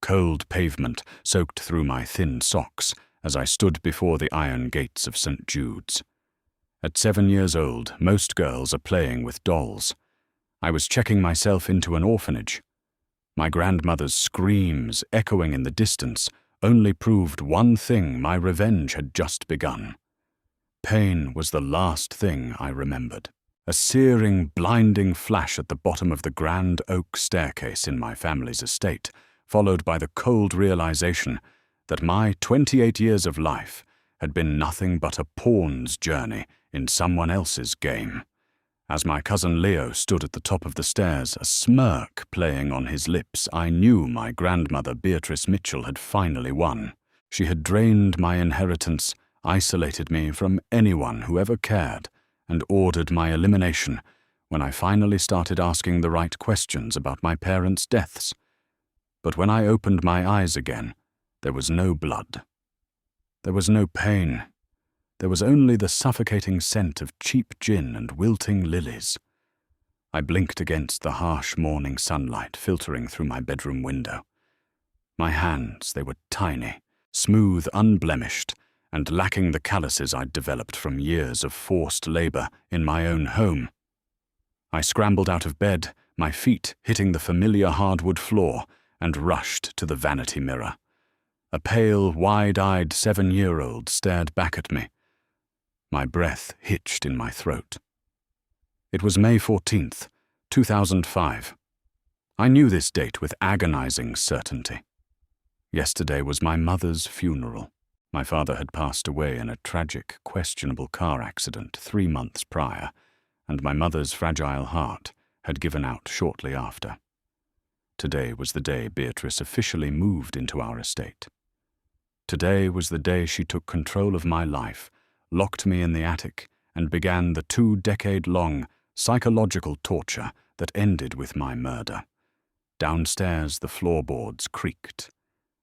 cold pavement soaked through my thin socks as I stood before the iron gates of St. Jude's. At 7 years old, most girls are playing with dolls. I was checking myself into an orphanage. My grandmother's screams, echoing in the distance, only proved one thing: my revenge had just begun. Pain was the last thing I remembered. A searing, blinding flash at the bottom of the grand oak staircase in my family's estate, followed by the cold realization that my 28 years of life had been nothing but a pawn's journey in someone else's game. As my cousin Leo stood at the top of the stairs, a smirk playing on his lips, I knew my grandmother Beatrice Mitchell had finally won. She had drained my inheritance, isolated me from anyone who ever cared, and ordered my elimination when I finally started asking the right questions about my parents' deaths. But when I opened my eyes again, there was no blood. There was no pain. There was only the suffocating scent of cheap gin and wilting lilies. I blinked against the harsh morning sunlight filtering through my bedroom window. My hands, they were tiny, smooth, unblemished, and lacking the calluses I'd developed from years of forced labor in my own home. I scrambled out of bed, my feet hitting the familiar hardwood floor, and rushed to the vanity mirror. A pale, wide-eyed 7-year-old stared back at me. My breath hitched in my throat. It was May 14th, 2005. I knew this date with agonizing certainty. Yesterday was my mother's funeral. My father had passed away in a tragic, questionable car accident 3 months prior, and my mother's fragile heart had given out shortly after. Today was the day Beatrice officially moved into our estate. Today was the day she took control of my life, locked me in the attic, and began the 2-decade-long psychological torture that ended with my murder. Downstairs, the floorboards creaked.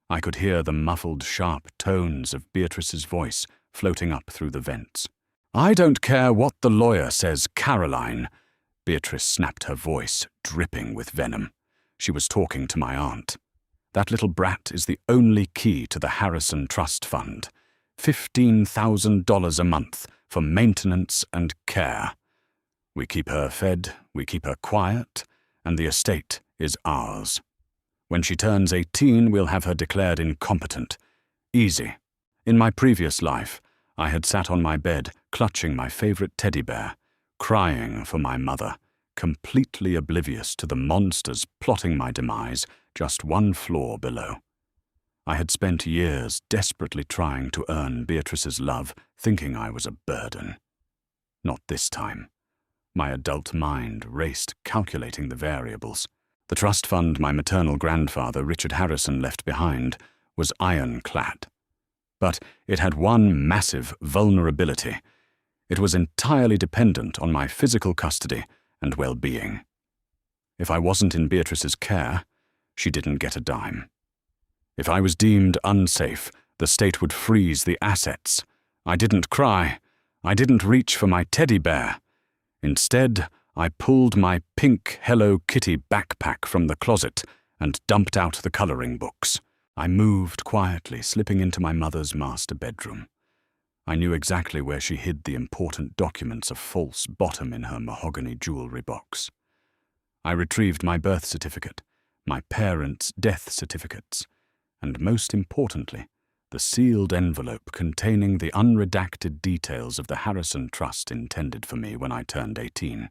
I could hear the muffled, sharp tones of Beatrice's voice floating up through the vents. "I don't care what the lawyer says, Caroline." Beatrice snapped, her voice dripping with venom. She was talking to my aunt. "That little brat is the only key to the Harrison Trust Fund. $15,000 a month for maintenance and care. We keep her fed, we keep her quiet, and the estate is ours. When she turns 18, we'll have her declared incompetent. Easy. In my previous life, I had sat on my bed, clutching my favorite teddy bear, crying for my mother, completely oblivious to the monsters plotting my demise just 1 floor below. I had spent years desperately trying to earn Beatrice's love, thinking I was a burden. Not this time. My adult mind raced, calculating the variables. The trust fund my maternal grandfather, Richard Harrison, left behind was ironclad. But it had one massive vulnerability. It was entirely dependent on my physical custody and well-being. If I wasn't in Beatrice's care, she didn't get a dime. If I was deemed unsafe, the state would freeze the assets. I didn't cry. I didn't reach for my teddy bear. Instead, I pulled my pink Hello Kitty backpack from the closet and dumped out the coloring books. I moved quietly, slipping into my mother's master bedroom. I knew exactly where she hid the important documents of false bottom in her mahogany jewelry box. I retrieved my birth certificate, my parents' death certificates, and most importantly, the sealed envelope containing the unredacted details of the Harrison Trust intended for me when I turned 18.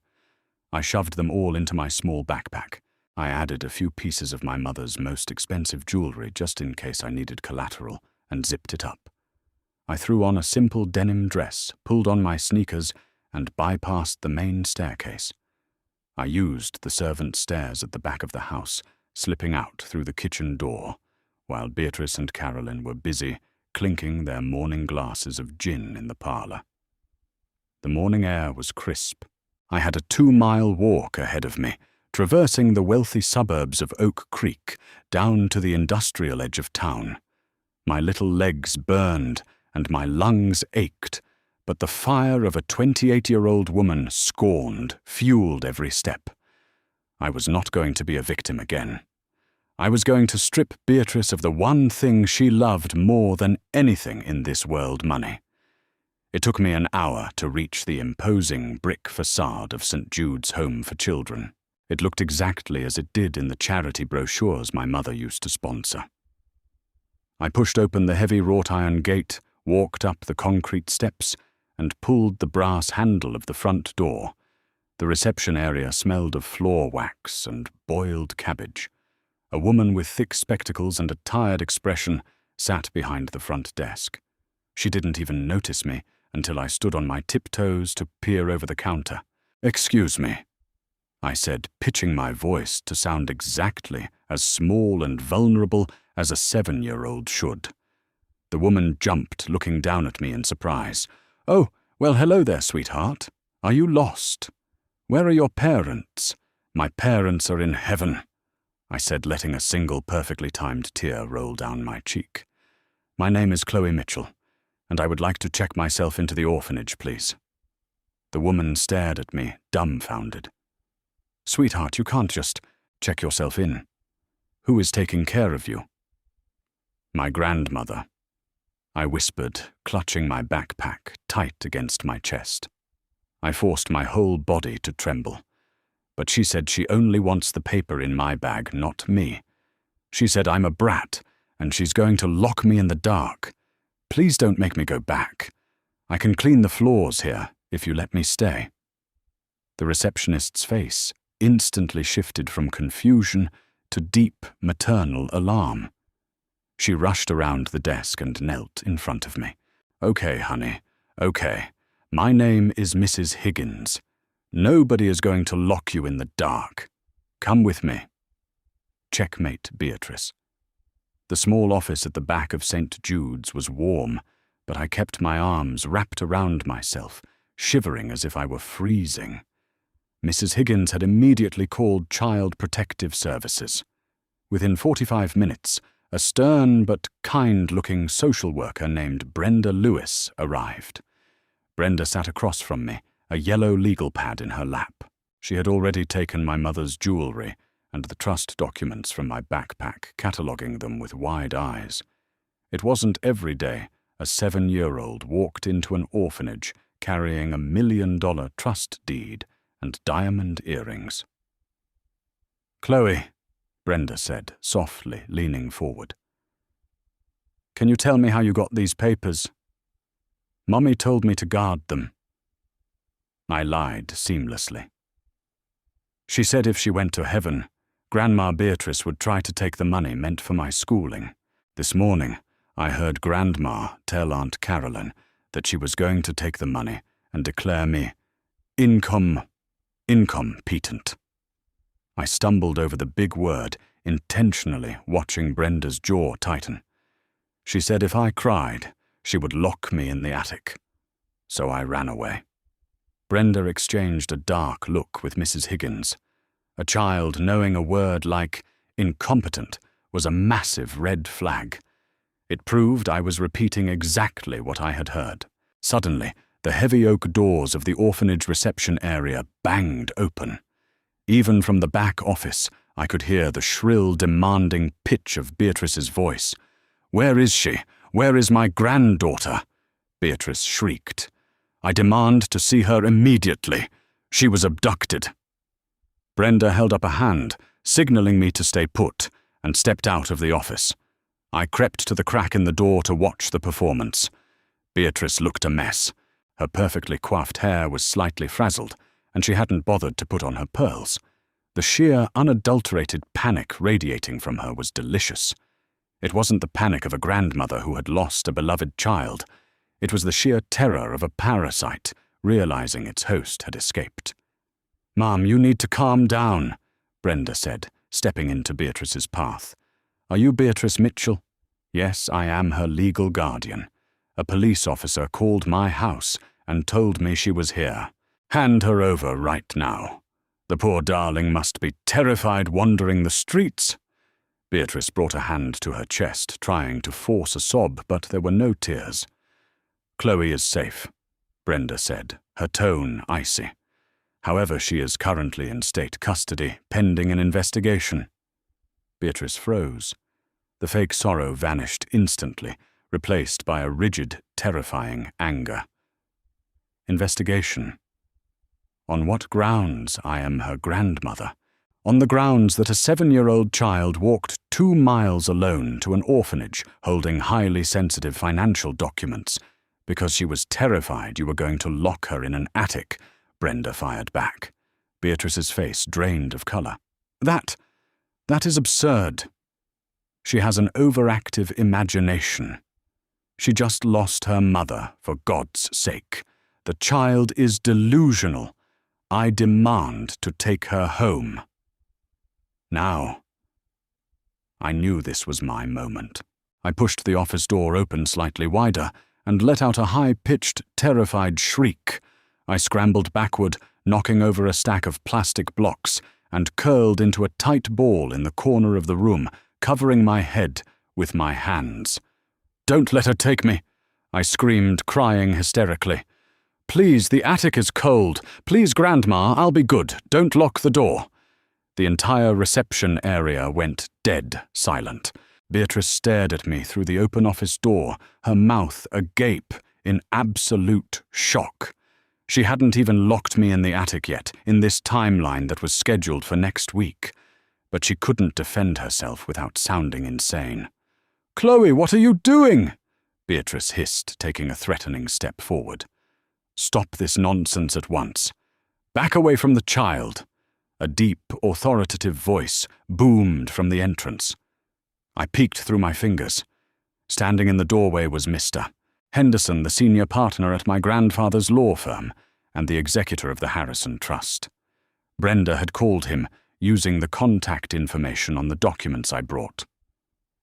I shoved them all into my small backpack. I added a few pieces of my mother's most expensive jewelry just in case I needed collateral, and zipped it up. I threw on a simple denim dress, pulled on my sneakers, and bypassed the main staircase. I used the servant stairs at the back of the house, slipping out through the kitchen door, while Beatrice and Carolyn were busy clinking their morning glasses of gin in the parlor. The morning air was crisp. I had a 2-mile walk ahead of me, traversing the wealthy suburbs of Oak Creek down to the industrial edge of town. My little legs burned and my lungs ached, but the fire of a 28-year-old woman scorned, fueled every step. I was not going to be a victim again. I was going to strip Beatrice of the one thing she loved more than anything in this world, money. It took me an hour to reach the imposing brick facade of St. Jude's Home for Children. It looked exactly as it did in the charity brochures my mother used to sponsor. I pushed open the heavy wrought-iron gate, walked up the concrete steps, and pulled the brass handle of the front door. The reception area smelled of floor wax and boiled cabbage. A woman with thick spectacles and a tired expression sat behind the front desk. She didn't even notice me until I stood on my tiptoes to peer over the counter. "Excuse me," I said, pitching my voice to sound exactly as small and vulnerable as a 7-year-old should. The woman jumped, looking down at me in surprise. "Oh, well, hello there, sweetheart. Are you lost? Where are your parents?" "My parents are in heaven," I said, letting a single perfectly timed tear roll down my cheek. "My name is Chloe Mitchell, and I would like to check myself into the orphanage, please." The woman stared at me, dumbfounded. "Sweetheart, you can't just check yourself in. Who is taking care of you?" "My grandmother," I whispered, clutching my backpack tight against my chest. I forced my whole body to tremble. But she said she only wants the paper in my bag, not me. She said I'm a brat, and she's going to lock me in the dark. Please don't make me go back. I can clean the floors here if you let me stay. The receptionist's face instantly shifted from confusion to deep maternal alarm. She rushed around the desk and knelt in front of me. "Okay, honey, okay. My name is Mrs. Higgins. Nobody is going to lock you in the dark. Come with me." Checkmate, Beatrice. The small office at the back of St. Jude's was warm, but I kept my arms wrapped around myself, shivering as if I were freezing. Mrs. Higgins had immediately called Child Protective Services. Within 45 minutes, a stern but kind-looking social worker named Brenda Lewis arrived. Brenda sat across from me, a yellow legal pad in her lap. She had already taken my mother's jewelry and the trust documents from my backpack, cataloguing them with wide eyes. It wasn't every day a 7-year-old walked into an orphanage carrying $1 million trust deed and diamond earrings. "Chloe," Brenda said, softly, leaning forward. "Can you tell me how you got these papers?" "Mommy told me to guard them." I lied seamlessly. "She said if she went to heaven, Grandma Beatrice would try to take the money meant for my schooling. This morning, I heard Grandma tell Aunt Carolyn that she was going to take the money and declare me incompetent." I stumbled over the big word, intentionally watching Brenda's jaw tighten. She said if I cried, she would lock me in the attic. So I ran away. Brenda exchanged a dark look with Mrs. Higgins. A child knowing a word like incompetent was a massive red flag. It proved I was repeating exactly what I had heard. Suddenly, the heavy oak doors of the orphanage reception area banged open. Even from the back office, I could hear the shrill, demanding pitch of Beatrice's voice. "Where is she? Where is my granddaughter?" Beatrice shrieked. "I demand to see her immediately. She was abducted." Brenda held up a hand, signaling me to stay put, and stepped out of the office. I crept to the crack in the door to watch the performance. Beatrice looked a mess. Her perfectly coiffed hair was slightly frazzled, and she hadn't bothered to put on her pearls. The sheer, unadulterated panic radiating from her was delicious. It wasn't the panic of a grandmother who had lost a beloved child. It was the sheer terror of a parasite, realizing its host had escaped. "Mom, you need to calm down," Brenda said, stepping into Beatrice's path. "Are you Beatrice Mitchell?" "Yes, I am her legal guardian. A police officer called my house and told me she was here. Hand her over right now. The poor darling must be terrified wandering the streets." Beatrice brought a hand to her chest, trying to force a sob, but there were no tears. "Chloe is safe," Brenda said, her tone icy. "However, she is currently in state custody, pending an investigation." Beatrice froze. The fake sorrow vanished instantly, replaced by a rigid, terrifying anger. Investigation. On what grounds I am her grandmother? On the grounds that a 7-year-old child walked 2 miles alone to an orphanage holding highly sensitive financial documents because she was terrified you were going to lock her in an attic, Brenda fired back. Beatrice's face drained of color. That is absurd. She has an overactive imagination. She just lost her mother, for God's sake. The child is delusional. I demand to take her home. Now. I knew this was my moment. I pushed the office door open slightly wider and let out a high-pitched, terrified shriek. I scrambled backward, knocking over a stack of plastic blocks, and curled into a tight ball in the corner of the room, covering my head with my hands. "Don't let her take me!" I screamed, crying hysterically. "Please, the attic is cold. Please, Grandma, I'll be good. Don't lock the door." The entire reception area went dead silent. Beatrice stared at me through the open office door, her mouth agape in absolute shock. She hadn't even locked me in the attic yet, in this timeline that was scheduled for next week. But she couldn't defend herself without sounding insane. "Chloe, what are you doing?" Beatrice hissed, taking a threatening step forward. "Stop this nonsense at once. Back away from the child." A deep, authoritative voice boomed from the entrance. I peeked through my fingers. Standing in the doorway was Mr. Henderson, the senior partner at my grandfather's law firm and the executor of the Harrison Trust. Brenda had called him, using the contact information on the documents I brought.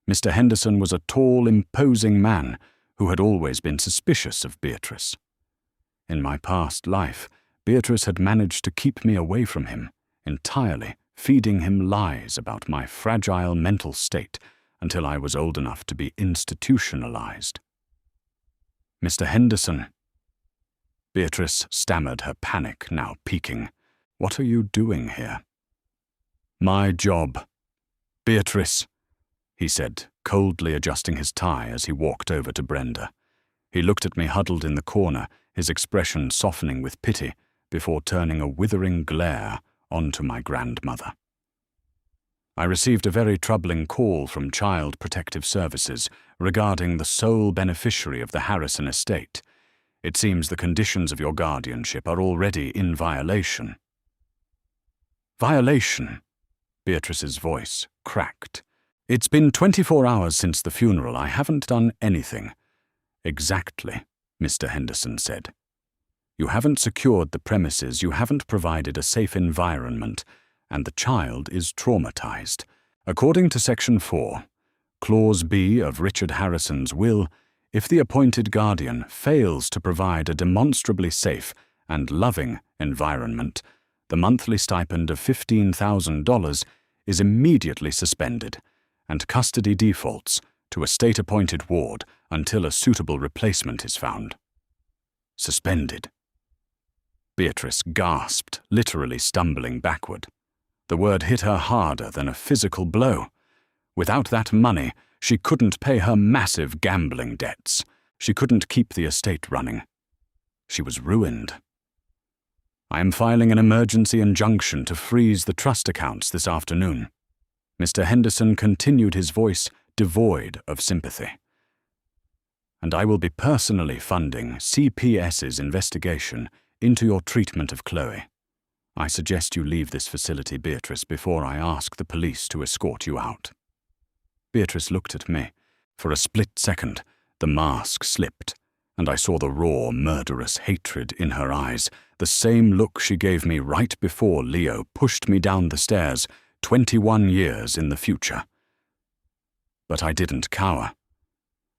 Mr. Henderson was a tall, imposing man who had always been suspicious of Beatrice. In my past life, Beatrice had managed to keep me away from him, entirely feeding him lies about my fragile mental state until I was old enough to be institutionalized. "Mr. Henderson." Beatrice stammered, her panic now peaking. "What are you doing here?" "My job. Beatrice," he said, coldly adjusting his tie as he walked over to Brenda. He looked at me huddled in the corner, his expression softening with pity, before turning a withering glare onto my grandmother. I received a very troubling call from Child Protective Services regarding the sole beneficiary of the Harrison estate. It seems the conditions of your guardianship are already in violation. "Violation?" Beatrice's voice cracked. "It's been 24 hours since the funeral. I haven't done anything." "Exactly," Mr. Henderson said. "You haven't secured the premises, you haven't provided a safe environment, and the child is traumatized. According to Section 4, Clause B of Richard Harrison's will, if the appointed guardian fails to provide a demonstrably safe and loving environment, the monthly stipend of $15,000 is immediately suspended, and custody defaults to a state-appointed ward until a suitable replacement is found." Suspended. Beatrice gasped, literally stumbling backward. The word hit her harder than a physical blow. Without that money, she couldn't pay her massive gambling debts. She couldn't keep the estate running. She was ruined. "I am filing an emergency injunction to freeze the trust accounts this afternoon." Mr. Henderson continued, his voice devoid of sympathy. "And I will be personally funding CPS's investigation into your treatment of Chloe. I suggest you leave this facility, Beatrice, before I ask the police to escort you out." Beatrice looked at me. For a split second, the mask slipped, and I saw the raw, murderous hatred in her eyes, the same look she gave me right before Leo pushed me down the stairs 21 years in the future. But I didn't cower.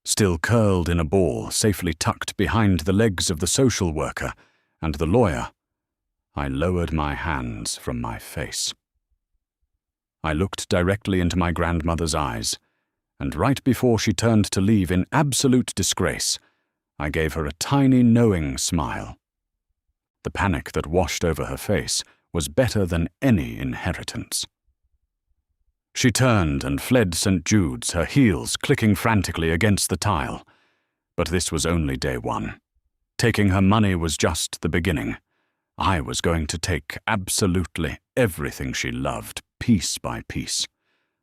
Still curled in a ball, safely tucked behind the legs of the social worker and the lawyer, I lowered my hands from my face. I looked directly into my grandmother's eyes, and right before she turned to leave in absolute disgrace, I gave her a tiny knowing smile. The panic that washed over her face was better than any inheritance. She turned and fled St. Jude's, her heels clicking frantically against the tile. But this was only day one. Taking her money was just the beginning. I was going to take absolutely everything she loved, piece by piece.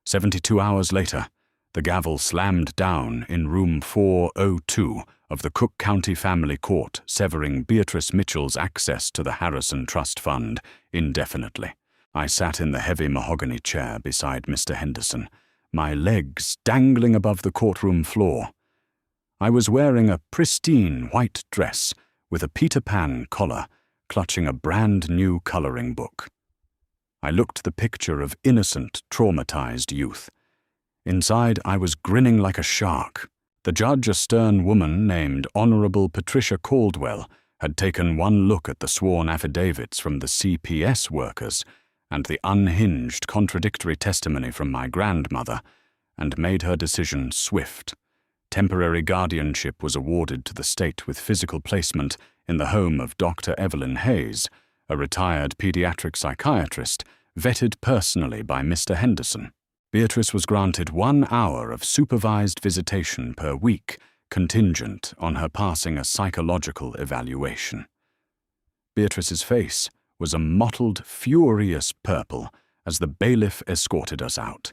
72 hours later, the gavel slammed down in room 402 of the Cook County Family Court, severing Beatrice Mitchell's access to the Harrison Trust Fund indefinitely. I sat in the heavy mahogany chair beside Mr. Henderson, my legs dangling above the courtroom floor. I was wearing a pristine white dress with a Peter Pan collar, clutching a brand-new coloring book. I looked the picture of innocent, traumatized youth. Inside, I was grinning like a shark. The judge, a stern woman named Honorable Patricia Caldwell, had taken one look at the sworn affidavits from the CPS workers and the unhinged contradictory testimony from my grandmother, and made her decision swift. Temporary guardianship was awarded to the state with physical placement in the home of Dr. Evelyn Hayes, a retired pediatric psychiatrist, vetted personally by Mr. Henderson. Beatrice was granted 1 hour of supervised visitation per week, contingent on her passing a psychological evaluation. Beatrice's face was a mottled, furious purple as the bailiff escorted us out.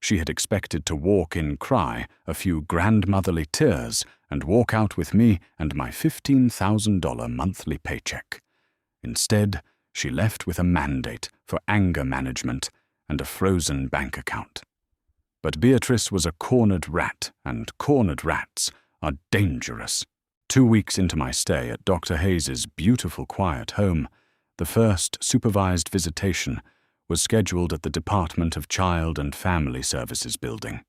She had expected to walk in, cry a few grandmotherly tears, and walk out with me and my $15,000 monthly paycheck. Instead, she left with a mandate for anger management and a frozen bank account. But Beatrice was a cornered rat, and cornered rats are dangerous. 2 weeks into my stay at Dr. Hayes's beautiful, quiet home, the first supervised visitation was scheduled at the Department of Child and Family Services building.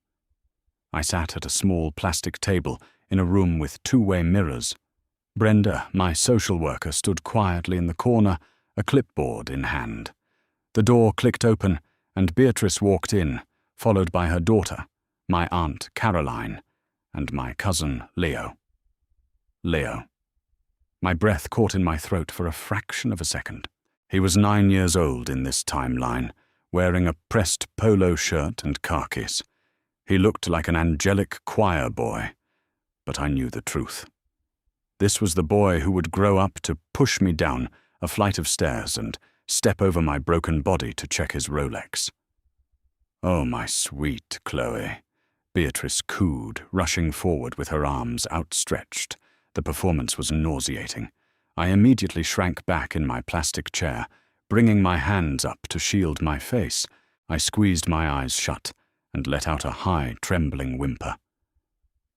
I sat at a small plastic table in a room with two-way mirrors. Brenda, my social worker, stood quietly in the corner, a clipboard in hand. The door clicked open, and Beatrice walked in, followed by her daughter, my aunt Caroline, and my cousin Leo. Leo. My breath caught in my throat for a fraction of a second. He was 9 years old in this timeline, wearing a pressed polo shirt and khakis. He looked like an angelic choir boy, but I knew the truth. This was the boy who would grow up to push me down a flight of stairs and step over my broken body to check his Rolex. "Oh, my sweet Chloe," Beatrice cooed, rushing forward with her arms outstretched. The performance was nauseating. I immediately shrank back in my plastic chair, bringing my hands up to shield my face. I squeezed my eyes shut and let out a high, trembling whimper.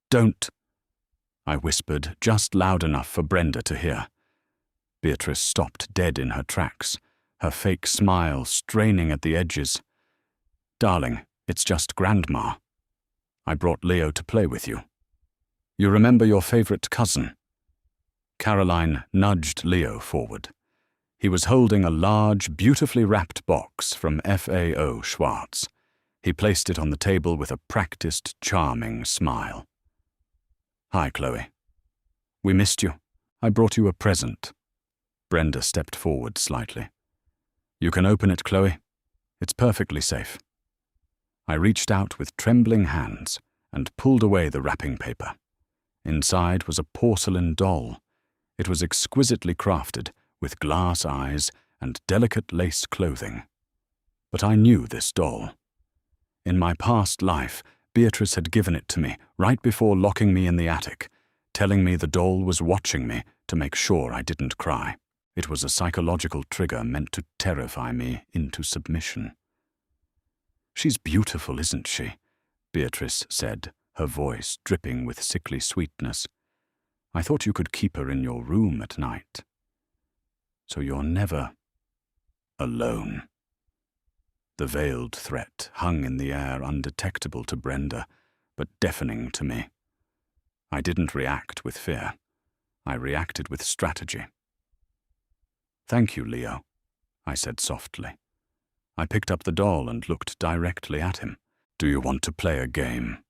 "Don't," I whispered, just loud enough for Brenda to hear. Beatrice stopped dead in her tracks, her fake smile straining at the edges. "Darling, it's just Grandma. I brought Leo to play with you. You remember your favorite cousin?" Caroline nudged Leo forward. He was holding a large, beautifully wrapped box from FAO Schwartz. He placed it on the table with a practiced, charming smile. "Hi, Chloe. We missed you. I brought you a present." Brenda stepped forward slightly. "You can open it, Chloe. It's perfectly safe." I reached out with trembling hands and pulled away the wrapping paper. Inside was a porcelain doll. It was exquisitely crafted, with glass eyes and delicate lace clothing. But I knew this doll. In my past life, Beatrice had given it to me right before locking me in the attic, telling me the doll was watching me to make sure I didn't cry. It was a psychological trigger meant to terrify me into submission. "She's beautiful, isn't she?" Beatrice said, her voice dripping with sickly sweetness. "I thought you could keep her in your room at night. So you're never alone." The veiled threat hung in the air, undetectable to Brenda, but deafening to me. I didn't react with fear. I reacted with strategy. "Thank you, Leo," I said softly. I picked up the doll and looked directly at him. "Do you want to play a game?"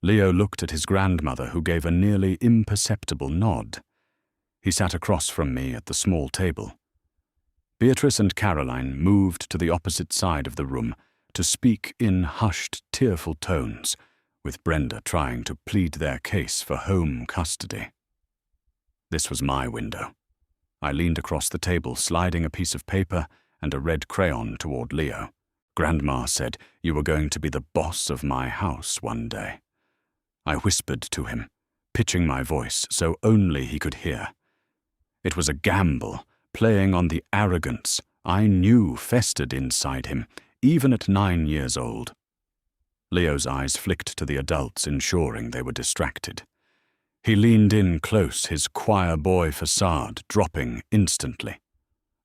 Leo looked at his grandmother, who gave a nearly imperceptible nod. He sat across from me at the small table. Beatrice and Caroline moved to the opposite side of the room, to speak in hushed, tearful tones, with Brenda trying to plead their case for home custody. This was my window. I leaned across the table, sliding a piece of paper and a red crayon toward Leo. Grandma said you were going to be the boss of my house one day. I whispered to him, pitching my voice so only he could hear. It was a gamble, playing on the arrogance I knew festered inside him, even at 9 years old. Leo's eyes flicked to the adults, ensuring they were distracted. He leaned in close, his choir boy facade dropping instantly.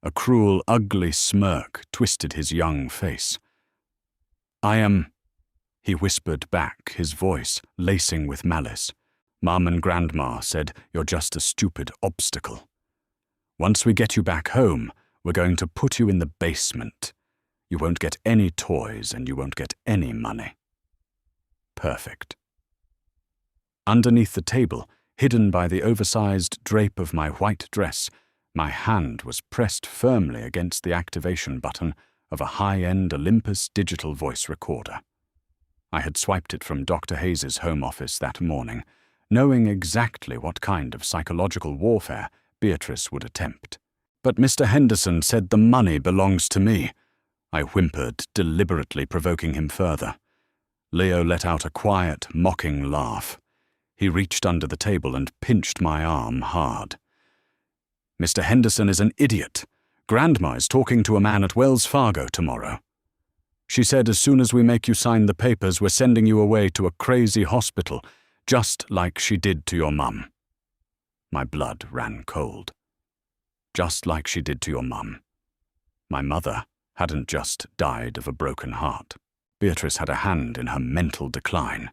A cruel, ugly smirk twisted his young face. "I am," he whispered back, his voice lacing with malice. "Mum and Grandma said you're just a stupid obstacle. Once we get you back home, we're going to put you in the basement. You won't get any toys and you won't get any money." Perfect. Underneath the table, hidden by the oversized drape of my white dress, my hand was pressed firmly against the activation button of a high-end Olympus digital voice recorder. I had swiped it from Dr. Hayes's home office that morning, knowing exactly what kind of psychological warfare Beatrice would attempt. "But Mr. Henderson said the money belongs to me," I whimpered, deliberately provoking him further. Leo let out a quiet, mocking laugh. He reached under the table and pinched my arm hard. "Mr. Henderson is an idiot. Grandma is talking to a man at Wells Fargo tomorrow. She said as soon as we make you sign the papers, we're sending you away to a crazy hospital, just like she did to your mum." My blood ran cold. Just like she did to your mum. My mother hadn't just died of a broken heart. Beatrice had a hand in her mental decline.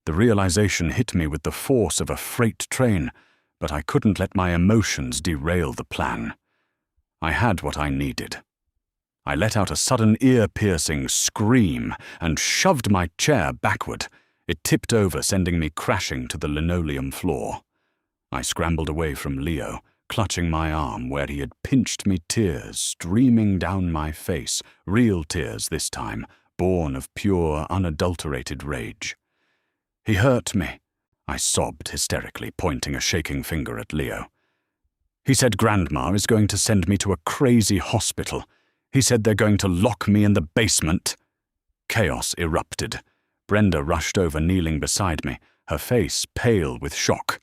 The realization hit me with the force of a freight train, but I couldn't let my emotions derail the plan. I had what I needed. I let out a sudden ear-piercing scream and shoved my chair backward. It tipped over, sending me crashing to the linoleum floor. I scrambled away from Leo, clutching my arm where he had pinched me, tears streaming down my face, real tears this time, born of pure, unadulterated rage. "He hurt me," I sobbed hysterically, pointing a shaking finger at Leo. "He said Grandma is going to send me to a crazy hospital. He said they're going to lock me in the basement." Chaos erupted. Brenda rushed over, kneeling beside me, her face pale with shock.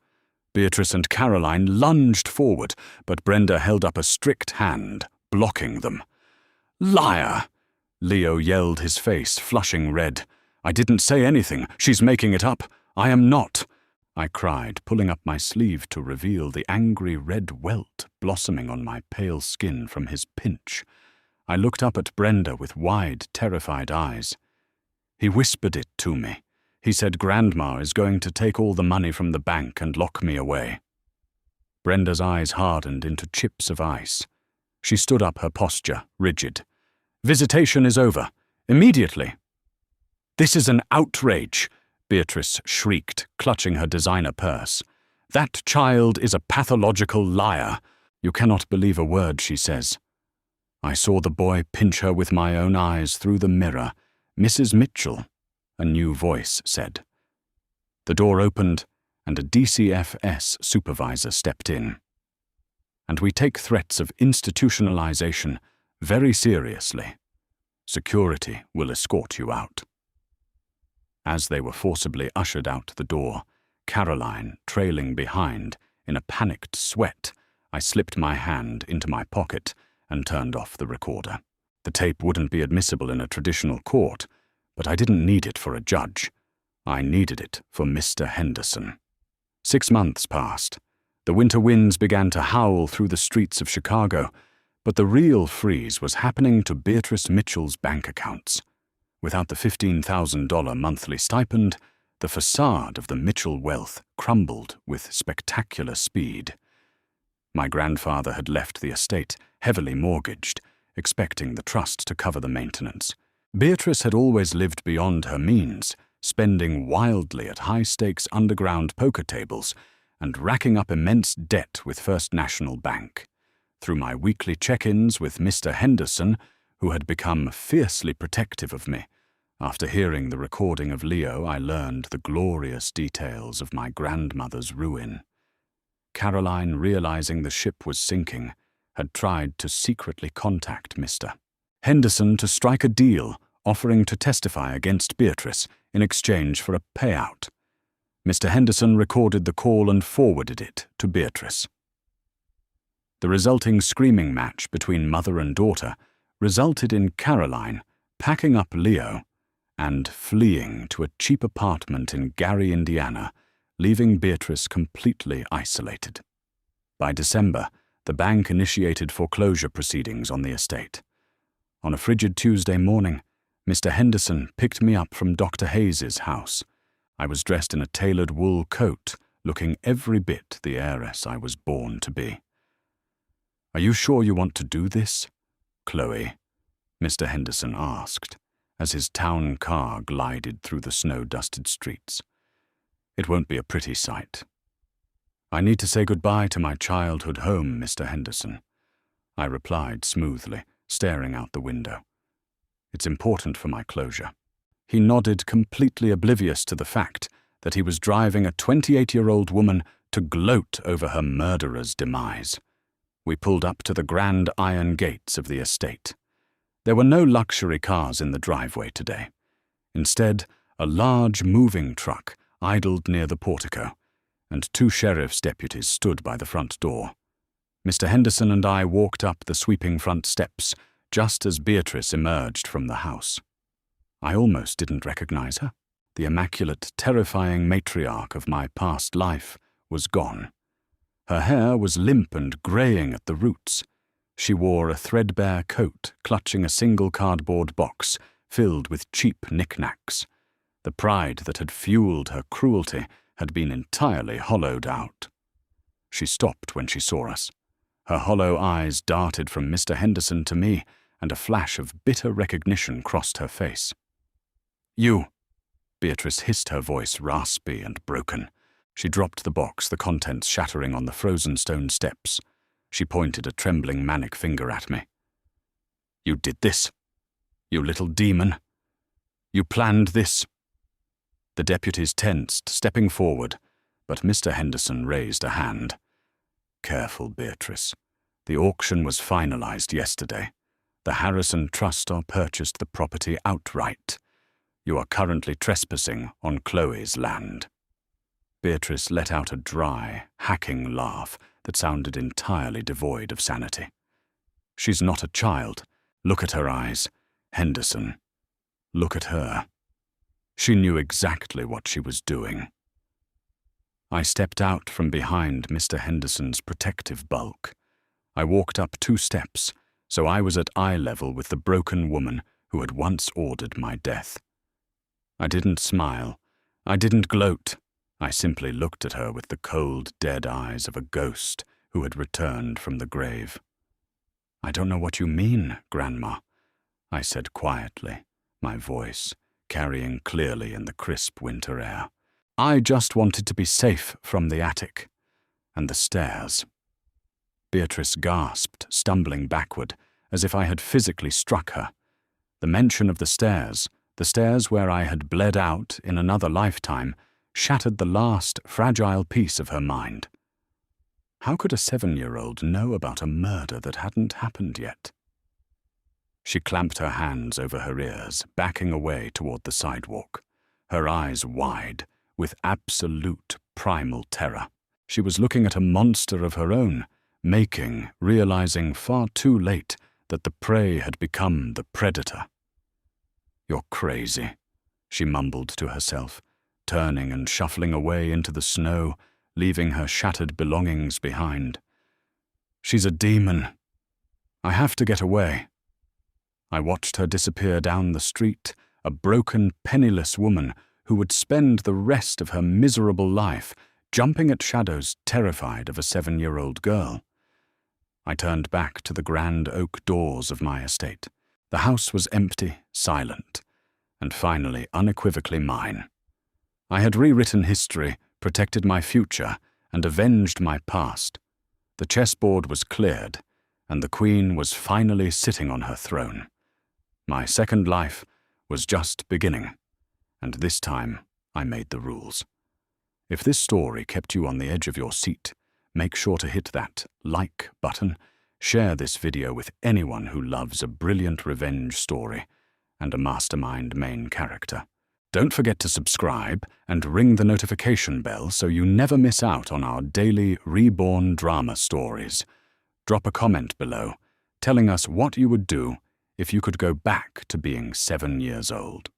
Beatrice and Caroline lunged forward, but Brenda held up a strict hand, blocking them. "Liar!" Leo yelled, his face flushing red. "I didn't say anything. She's making it up. I am not," I cried, pulling up my sleeve to reveal the angry red welt blossoming on my pale skin from his pinch. I looked up at Brenda with wide, terrified eyes. "He whispered it to me. He said Grandma is going to take all the money from the bank and lock me away." Brenda's eyes hardened into chips of ice. She stood up, her posture rigid. "Visitation is over. Immediately." "This is an outrage," Beatrice shrieked, clutching her designer purse. "That child is a pathological liar. You cannot believe a word she says." I saw the boy pinch her with my own eyes through the mirror. "Mrs. Mitchell," a new voice said. The door opened, and a DCFS supervisor stepped in. "And we take threats of institutionalization very seriously. Security will escort you out." As they were forcibly ushered out the door, Caroline trailing behind, in a panicked sweat, I slipped my hand into my pocket and turned off the recorder. The tape wouldn't be admissible in a traditional court, but I didn't need it for a judge. I needed it for Mr. Henderson. 6 months passed. The winter winds began to howl through the streets of Chicago, but the real freeze was happening to Beatrice Mitchell's bank accounts. Without the $15,000 monthly stipend, the facade of the Mitchell wealth crumbled with spectacular speed. My grandfather had left the estate heavily mortgaged, expecting the trust to cover the maintenance. Beatrice had always lived beyond her means, spending wildly at high-stakes underground poker tables and racking up immense debt with First National Bank. Through my weekly check-ins with Mr. Henderson, who had become fiercely protective of me. After hearing the recording of Leo, I learned the glorious details of my grandmother's ruin. Caroline, realizing the ship was sinking, had tried to secretly contact Mr. Henderson to strike a deal, offering to testify against Beatrice in exchange for a payout. Mr. Henderson recorded the call and forwarded it to Beatrice. The resulting screaming match between mother and daughter resulted in Caroline packing up Leo and fleeing to a cheap apartment in Gary, Indiana, leaving Beatrice completely isolated. By December, the bank initiated foreclosure proceedings on the estate. On a frigid Tuesday morning, Mr. Henderson picked me up from Dr. Hayes's house. I was dressed in a tailored wool coat, looking every bit the heiress I was born to be. "Are you sure you want to do this, Chloe?" Mr. Henderson asked, as his town car glided through the snow-dusted streets. "It won't be a pretty sight." "I need to say goodbye to my childhood home, Mr. Henderson," I replied smoothly, staring out the window. "It's important for my closure." He nodded, completely oblivious to the fact that he was driving a 28-year-old woman to gloat over her murderer's demise. We pulled up to the grand iron gates of the estate. There were no luxury cars in the driveway today. Instead, a large moving truck idled near the portico, and 2 sheriff's deputies stood by the front door. Mr. Henderson and I walked up the sweeping front steps just as Beatrice emerged from the house. I almost didn't recognize her. The immaculate, terrifying matriarch of my past life was gone. Her hair was limp and graying at the roots. She wore a threadbare coat, clutching a single cardboard box filled with cheap knickknacks. The pride that had fueled her cruelty had been entirely hollowed out. She stopped when she saw us. Her hollow eyes darted from Mr. Henderson to me, and a flash of bitter recognition crossed her face. "You!" Beatrice hissed, her voice raspy and broken. She dropped the box, the contents shattering on the frozen stone steps. She pointed a trembling manic finger at me. "You did this, you little demon. You planned this." The deputies tensed, stepping forward, but Mr. Henderson raised a hand. "Careful, Beatrice. The auction was finalized yesterday. The Harrison Trust purchased the property outright. You are currently trespassing on Chloe's land." Beatrice let out a dry, hacking laugh that sounded entirely devoid of sanity. "She's not a child. Look at her eyes. Henderson. Look at her." She knew exactly what she was doing. I stepped out from behind Mr. Henderson's protective bulk. I walked up 2 steps, so I was at eye level with the broken woman who had once ordered my death. I didn't smile. I didn't gloat. I simply looked at her with the cold, dead eyes of a ghost who had returned from the grave. "I don't know what you mean, Grandma," I said quietly, my voice carrying clearly in the crisp winter air. "I just wanted to be safe from the attic and the stairs." Beatrice gasped, stumbling backward, as if I had physically struck her. The mention of the stairs where I had bled out in another lifetime, shattered the last fragile piece of her mind. How could a 7-year-old know about a murder that hadn't happened yet? She clamped her hands over her ears, backing away toward the sidewalk, her eyes wide, with absolute primal terror. She was looking at a monster of her own, realizing far too late that the prey had become the predator. "You're crazy," she mumbled to herself, turning and shuffling away into the snow, leaving her shattered belongings behind. "She's a demon. I have to get away." I watched her disappear down the street, a broken, penniless woman who would spend the rest of her miserable life jumping at shadows, terrified of a 7-year-old girl. I turned back to the grand oak doors of my estate. The house was empty, silent, and finally unequivocally mine. I had rewritten history, protected my future, and avenged my past. The chessboard was cleared, and the queen was finally sitting on her throne. My second life was just beginning, and this time I made the rules. If this story kept you on the edge of your seat, make sure to hit that like button, share this video with anyone who loves a brilliant revenge story and a mastermind main character. Don't forget to subscribe and ring the notification bell so you never miss out on our daily reborn drama stories. Drop a comment below, telling us what you would do if you could go back to being 7 years old.